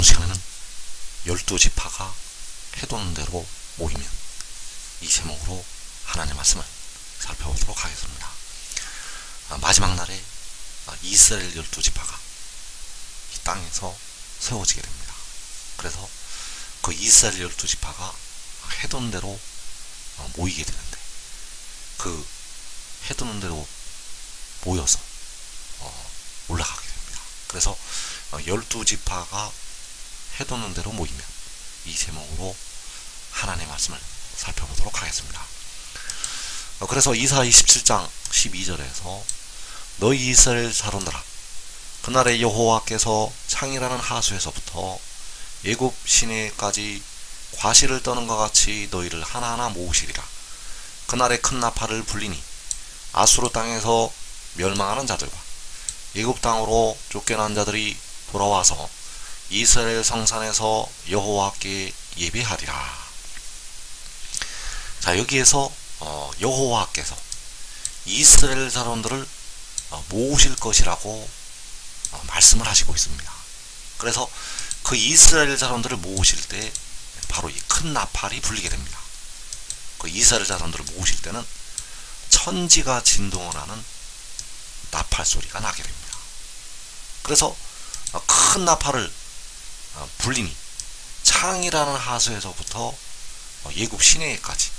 오늘 시간에는 12지파가 해도는 대로 모이면, 이 제목으로 하나님의 말씀을 살펴보도록 하겠습니다. 마지막 날에 이스라엘 12지파가 이 땅에서 세워지게 됩니다. 그래서 그 이스라엘 12지파가 해도는 대로 모이게 되는데, 그 해도는 대로 모여서 올라가게 됩니다. 그래서 12지파가 해도는 대로 모이면, 이 제목으로 하나님의 말씀을 살펴보도록 하겠습니다. 그래서 이사야 27장 12절에서 너희 이스라엘 자손들아, 그날에 여호와께서 창이라는 하수에서부터 애굽 시내까지 과실을 떠는 것 같이 너희를 하나하나 모으시리라. 그날에 큰 나팔을 불리니 아수르 땅에서 멸망하는 자들과 애굽 땅으로 쫓겨난 자들이 돌아와서 이스라엘 성산에서 여호와께 예배하리라. 자, 여기에서 여호와께서 이스라엘 자손들을 모으실 것이라고 말씀을 하시고 있습니다. 그래서 그 이스라엘 자손들을 모으실 때 바로 이 큰 나팔이 불리게 됩니다. 그 이스라엘 자손들을 모으실 때는 천지가 진동을 하는 나팔 소리가 나게 됩니다. 그래서 큰 나팔을 불리니 창이라는 하수에서부터 애굽 시내까지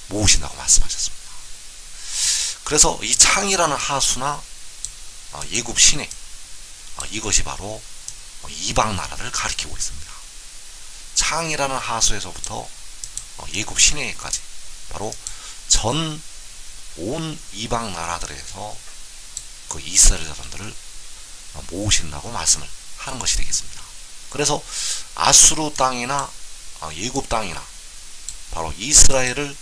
모으신다고 말씀하셨습니다. 그래서 이 창이라는 하수나 애굽 시내, 이것이 바로 이방 나라를 가리키고 있습니다. 창이라는 하수에서부터 애굽 시내까지 바로 전 온 이방 나라들에서 그 이스라엘 자손들을 모으신다고 말씀을 하는 것이 되겠습니다. 그래서 아수르 땅이나 애굽 땅이나 바로 이스라엘을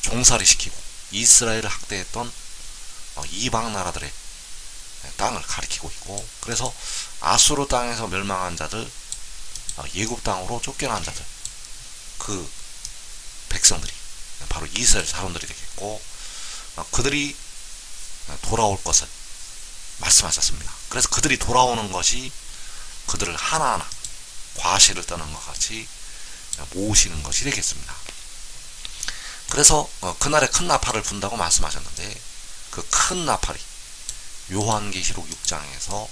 종살이 시키고 이스라엘을 학대했던 이방 나라들의 땅을 가리키고 있고, 그래서 아수르 땅에서 멸망한 자들, 애굽 땅으로 쫓겨난 자들, 그 백성들이 바로 이스라엘 자손들이 되겠고, 그들이 돌아올 것을 말씀하셨습니다. 그래서 그들이 돌아오는 것이 그들을 하나하나 과실을 떠는 것 같이 모으시는 것이 되겠습니다. 그래서 그날에 큰 나팔을 분다고 말씀하셨는데, 그 큰 나팔이 요한계시록 6장에서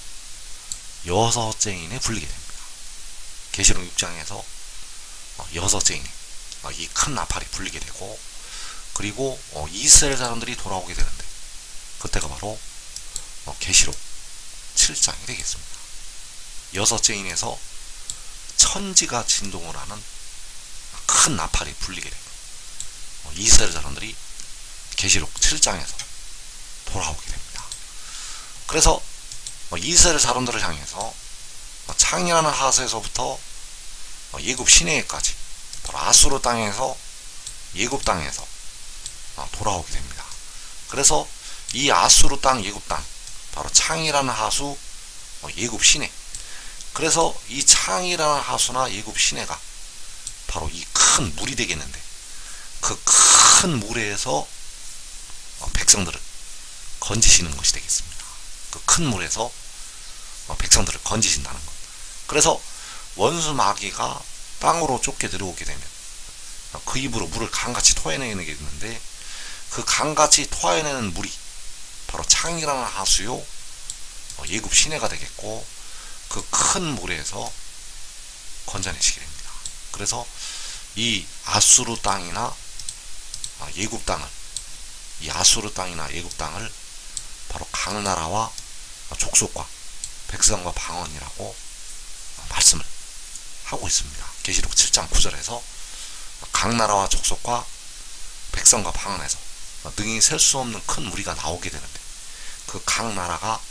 6째인에 불리게 됩니다. 계시록 6장에서 6째인에 이 큰 나팔이 불리게 되고, 그리고 이스라엘 사람들이 돌아오게 되는데, 그때가 바로 계시록 7장이 되겠습니다. 6째인에서 천지가 진동을 하는 큰 나팔이 불리게 되고, 이스라엘 사람들이 계시록 7장에서 돌아오게 됩니다. 그래서 이스라엘 사람들을 향해서 창이라는 하수에서부터 애굽 시내까지 바로 아수르 땅에서 애굽 땅에서 돌아오게 됩니다. 그래서 이 아수르 땅, 애굽 땅, 바로 창이라는 하수, 애굽 시내, 그래서 이 창이라는 하수나 애굽 시내가 바로 이 큰 물이 되겠는데, 그 큰 물에서 백성들을 건지시는 것이 되겠습니다. 그 큰 물에서 백성들을 건지신다는 것. 그래서 원수 마귀가 땅으로 쫓겨 들어오게 되면 그 입으로 물을 강같이 토해내게 되는데, 그 강같이 토해내는 물이 바로 창이라는 하수요 애굽 시내가 되겠고, 그 큰 물에서 건져내시게 됩니다. 그래서 이 아수르 땅이나 애굽 땅을, 이 아수르 땅이나 애굽 땅을 바로 각 나라와 족속과 백성과 방언이라고 말씀을 하고 있습니다. 계시록 7장 9절에서 각 나라와 족속과 백성과 방언에서 능히 셀 수 없는 큰 무리가 나오게 되는데, 그 각 나라가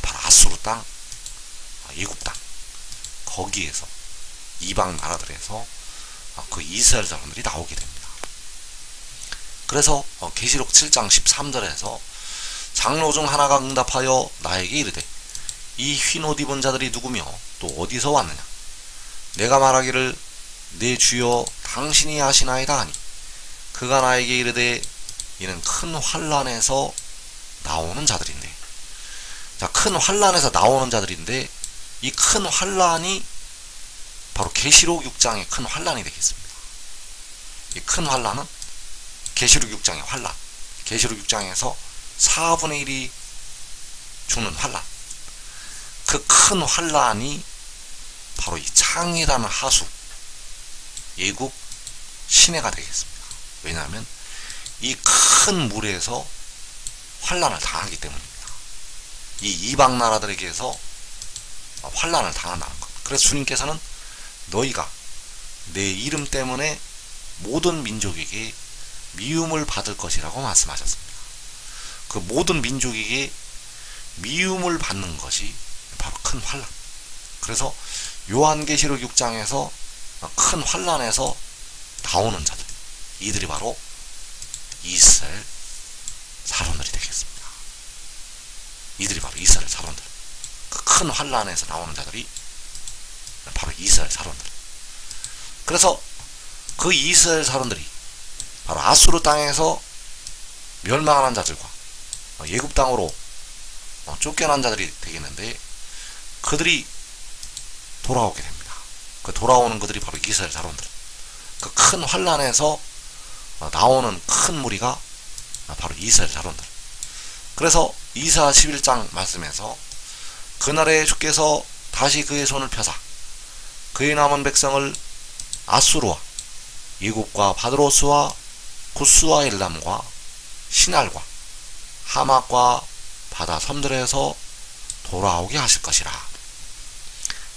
바로 아수르 땅, 애굽 땅, 거기에서 이방 나라들에서 그 이스라엘 사람들이 나오게 됩니다. 그래서 계시록 7장 13절에서 장로 중 하나가 응답하여 나에게 이르되, 이 흰 옷 입은 자들이 누구며 또 어디서 왔느냐? 내가 말하기를 내 주여 당신이 아시나이다 하니, 그가 나에게 이르되 이는 큰 환난에서 나오는 자들인데, 자, 큰 환난에서 나오는 자들인데 이 큰 환란이 바로 계시록 6장의 큰 환란이 되겠습니다. 이 큰 환란은 계시록 6장의 환란, 계시록 6장에서 4분의 1이 죽는 환란, 그 큰 환란이 바로 이 창이라는 하수, 예굽 시내가 되겠습니다. 왜냐하면 이 큰 물에서 환란을 당하기 때문입니다. 이 이방 나라들에게서 환란을 당한다는 것. 그래서 주님께서는 너희가 내 이름 때문에 모든 민족에게 미움을 받을 것이라고 말씀하셨습니다. 그 모든 민족에게 미움을 받는 것이 바로 큰 환란. 그래서 요한계시록 6장에서 큰 환란에서 나오는 자들, 이들이 바로 이스라엘 사람들이 되겠습니다. 이들이 바로 이스라엘 사람들. 그 큰 환란에서 나오는 자들이 바로 이스라엘 사람들. 그래서 그 이스라엘 사람들이 바로 아수르 땅에서 멸망하는 자들과 예굽 땅으로 쫓겨난 자들이 되겠는데, 그들이 돌아오게 됩니다. 그 돌아오는 그들이 바로 이스라엘 사람들. 그 큰 환란에서 나오는 큰 무리가 바로 이스라엘 사람들. 그래서 이사 11장 말씀에서 그날에 주께서 다시 그의 손을 펴사 그의 남은 백성을 아수르와 예굽과 바드로스와 구스와 엘람과 시날과 하맛과 바다 섬들에서 돌아오게 하실 것이라.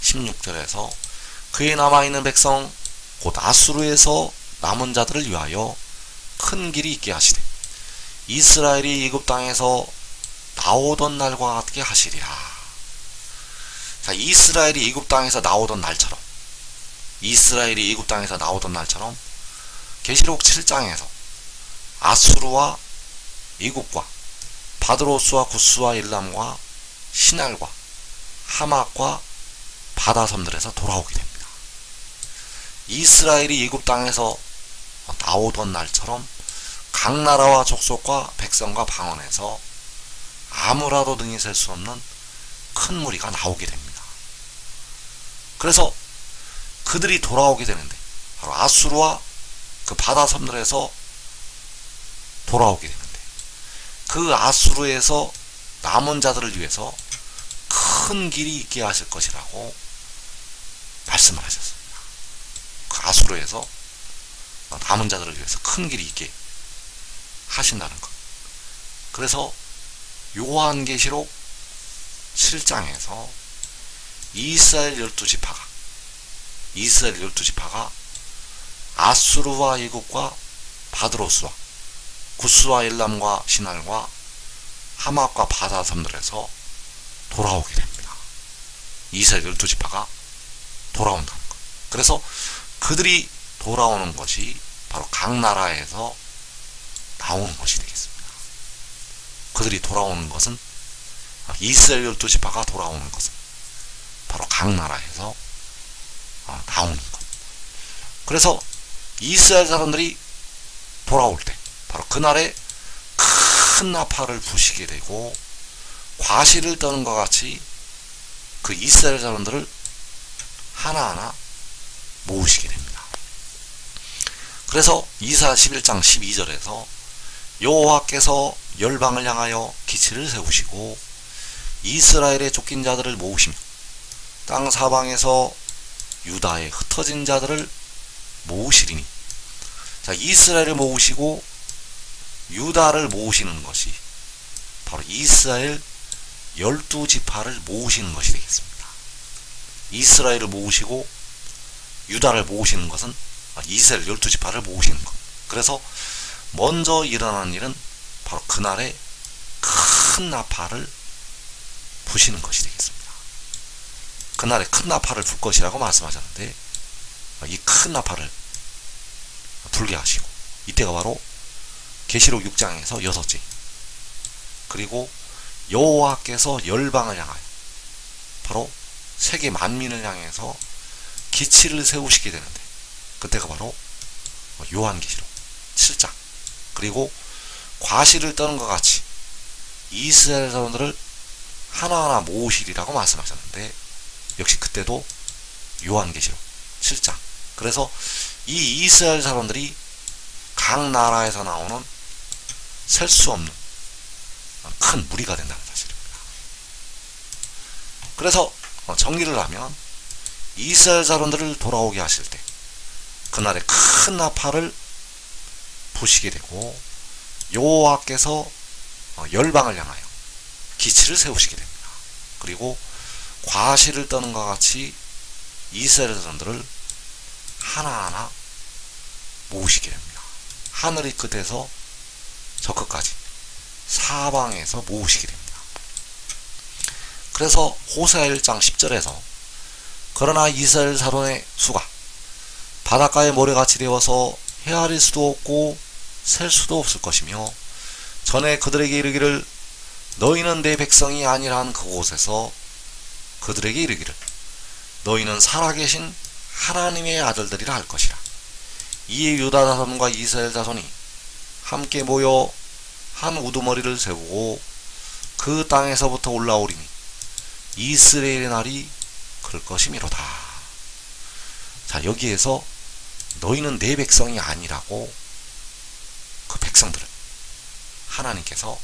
16절에서 그의 남아있는 백성 곧 아수르에서 남은 자들을 위하여 큰 길이 있게 하시되 이스라엘이 예굽 땅에서 나오던 날과 같게 하시리라. 자, 이스라엘이 예굽 땅에서 나오던 날처럼, 이스라엘이 예굽 땅에서 나오던 날처럼 계시록 7장에서 아수르와 예굽과 바드로스와 구스와 일람과 시날과 하맛과 바다 섬들에서 돌아오게 됩니다. 이스라엘이 예굽 땅에서 나오던 날처럼 각 나라와 족속과 백성과 방언에서 아무라도 능히 셀 수 없는 큰 무리가 나오게 됩니다. 그래서 그들이 돌아오게 되는데 바로 아수르와 그 바다 섬들에서 돌아오게 되는데, 그 아수르에서 남은 자들을 위해서 큰 길이 있게 하실 것이라고 말씀을 하셨습니다. 그 아수르에서 남은 자들을 위해서 큰 길이 있게 하신다는 것. 그래서 요한계시록 7장에서 이스라엘 12지파가 아수르와 예굽과 바드로스와 구스와 엘람과 시날과 하맛과 바다 섬들에서 돌아오게 됩니다. 이스라엘 12지파가 돌아온다는 것. 그래서 그들이 돌아오는 것이 바로 각 나라에서 나오는 것이 되겠습니다. 그들이 돌아오는 것은, 이스라엘 12지파가 돌아오는 것은 바로 각 나라에서 나오는 것. 그래서 이스라엘 사람들이 돌아올 때 바로 그날에 큰 나팔을 부시게 되고 과실을 떠는 것 같이 그 이스라엘 사람들을 하나하나 모으시게 됩니다. 그래서 이사 11장 12절에서 여호와께서 열방을 향하여 기치를 세우시고 이스라엘의 쫓긴 자들을 모으시며 땅 사방에서 유다의 흩어진 자들을 모으시리니. 자, 이스라엘을 모으시고 유다를 모으시는 것이 바로 이스라엘 12지파를 모으시는 것이 되겠습니다. 이스라엘을 모으시고 유다를 모으시는 것은 이스라엘 12지파를 모으시는 것. 그래서 먼저 일어나는 일은 바로 그날에 큰 나팔을 부시는 것이 되겠습니다. 그날에 큰 나팔을 불 것이라고 말씀하셨는데, 이 큰 나팔을 불게 하시고, 이때가 바로 계시록 6장에서 6째, 그리고 여호와께서 열방을 향하여 바로 세계 만민을 향해서 기치를 세우시게 되는데, 그때가 바로 요한계시록 7장, 그리고 과실을 떠는 것 같이 이스라엘 사람들을 하나하나 모으시리라고 말씀하셨는데, 역시 그때도 요한계시록 7장. 그래서 이 이스라엘 사람들이 각 나라에서 나오는 셀 수 없는 큰 무리가 된다는 사실입니다. 그래서 정리를 하면 이스라엘 사람들을 돌아오게 하실 때 그날의 큰 나팔을 부시게 되고 여호와께서 열방을 향하여 기치를 세우시게 됩니다. 그리고 과실을 떠는 것 같이 이스라엘 사람들을 하나하나 모으시게 됩니다. 하늘의 끝에서 저 끝까지 사방에서 모으시게 됩니다. 그래서 호세아 1장 10절에서 그러나 이스라엘 사람의 수가 바닷가의 모래같이 되어서 헤아릴 수도 없고 셀 수도 없을 것이며 전에 그들에게 이르기를 너희는 내 백성이 아니라 한 그곳에서 그들에게 이르기를 너희는 살아계신 하나님의 아들들이라 할 것이라. 이에 유다 자손과 이스라엘 자손이 함께 모여 한 우두머리를 세우고 그 땅에서부터 올라오리니 이스라엘의 날이 그럴 것이미로다. 자, 여기에서 너희는 내 백성이 아니라고 그 백성들을 하나님께서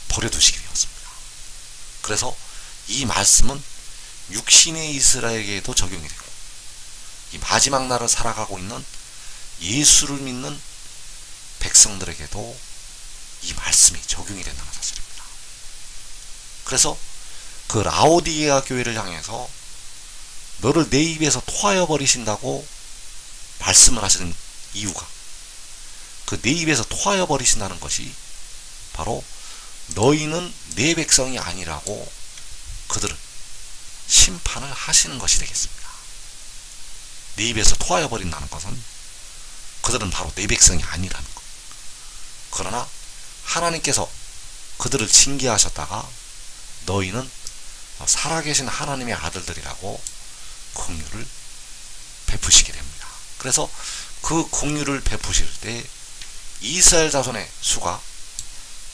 버려두시게 되었습니다. 그래서 이 말씀은 육신의 이스라엘에게도 적용이 되고 이 마지막 날을 살아가고 있는 예수를 믿는 백성들에게도 이 말씀이 적용이 된다는 사실입니다. 그래서 그 라오디게아 교회를 향해서 너를 내 입에서 토하여 버리신다고 말씀을 하시는 이유가 그 내 입에서 토하여 버리신다는 것이 바로 너희는 내 백성이 아니라고 그들을 심판을 하시는 것이 되겠습니다. 내 입에서 토하여 버린다는 것은 그들은 바로 내 백성이 아니라는 것. 그러나 하나님께서 그들을 징계하셨다가 너희는 살아계신 하나님의 아들들이라고 긍휼을 베푸시게 됩니다. 그래서 그 긍휼을 베푸실 때 이스라엘 자손의 수가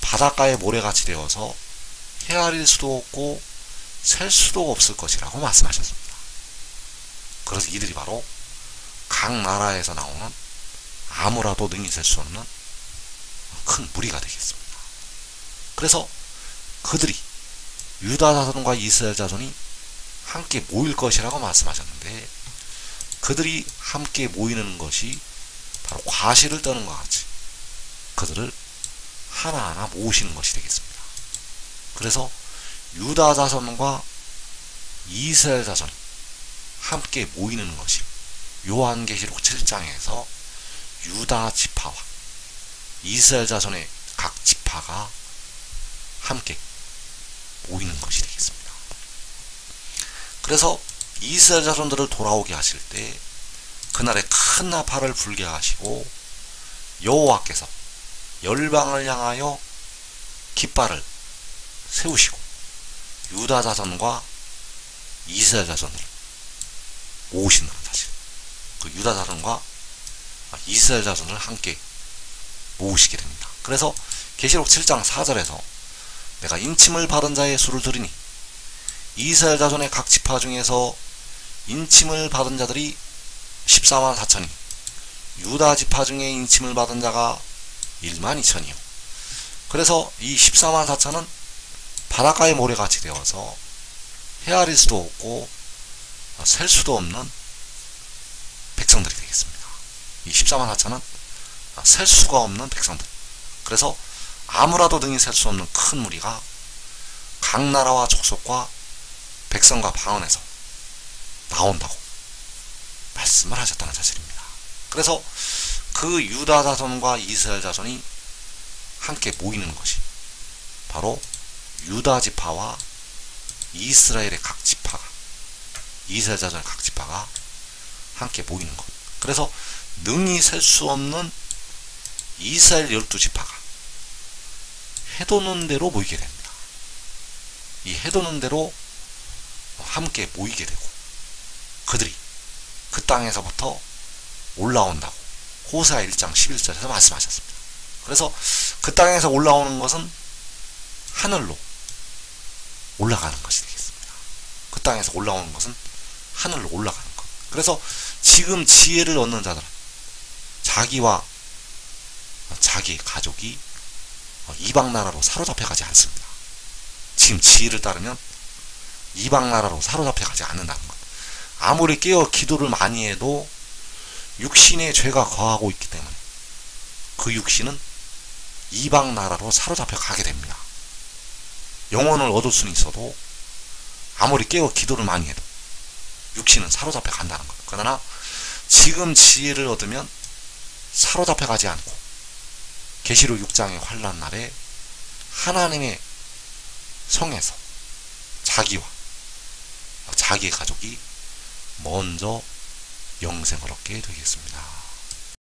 바닷가의 모래같이 되어서 헤아릴 수도 없고 셀 수도 없을 것이라고 말씀하셨습니다. 그래서 이들이 바로 각 나라에서 나오는 아무라도 능히 셀 수 없는 큰 무리가 되겠습니다. 그래서 그들이 유다 자손과 이스라엘 자손이 함께 모일 것이라고 말씀하셨는데 그들이 함께 모이는 것이 바로 과실을 떠는 것 같이 그들을 하나하나 모으시는 것이 되겠습니다. 그래서 유다 자손과 이스라엘 자손이 함께 모이는 것이 요한계시록 7장에서 유다 지파와 이스라엘 자손의 각 지파가 함께 모이는 것이 되겠습니다. 그래서 이스라엘 자손들을 돌아오게 하실 때 그날에 큰 나팔을 불게 하시고 여호와께서 열방을 향하여 깃발을 세우시고 유다 자손과 이스라엘 자손을 모으신다는 사실. 그 유다 자손과 이스라엘 자손을 함께 모으시게 됩니다. 그래서 계시록 7장 4절에서 내가 인침을 받은 자의 수를 들으니 이스라엘 자손의 각 지파 중에서 인침을 받은 자들이 14만 4천이 유다 지파 중에 인침을 받은 자가 1만 2천이요. 그래서 이 14만 4천은 바닷가의 모래같이 되어서 헤아릴 수도 없고 셀 수도 없는 백성들이 되겠습니다. 이 14만 4천은 셀 수가 없는 백성들. 그래서 아무라도 능히 셀 수 없는 큰 무리가 각 나라와 족속과 백성과 방언에서 나온다고 말씀을 하셨다는 사실입니다. 그래서 그 유다 자손과 이스라엘 자손이 함께 모이는 것이 바로 유다 지파와 이스라엘의 각 지파가 이스라엘 자손의 각 지파가 함께 모이는 것. 그래서 능히 셀 수 없는 이스라엘 12지파가 해돋는 대로 모이게 됩니다. 이 해돋는 대로 함께 모이게 되고 그들이 그 땅에서부터 올라온다고 호세아 1장 11절에서 말씀하셨습니다. 그래서 그 땅에서 올라오는 것은 하늘로 올라가는 것이 되겠습니다. 그 땅에서 올라오는 것은 하늘로 올라가는 것. 그래서 지금 지혜를 얻는 자들은 자기와 자기 가족이 이방 나라로 사로잡혀 가지 않습니다. 지금 지혜를 따르면 이방 나라로 사로잡혀 가지 않는다는 것. 아무리 깨어 기도를 많이 해도 육신의 죄가 거하고 있기 때문에 그 육신은 이방 나라로 사로잡혀 가게 됩니다. 영혼을 얻을 수는 있어도 아무리 깨어 기도를 많이 해도 육신은 사로잡혀 간다는 것. 그러나 지금 지혜를 얻으면 사로잡혀 가지 않고 계시록 6장의 환난 날에 하나님의 성에서 자기와 자기의 가족이 먼저 영생을 얻게 되겠습니다.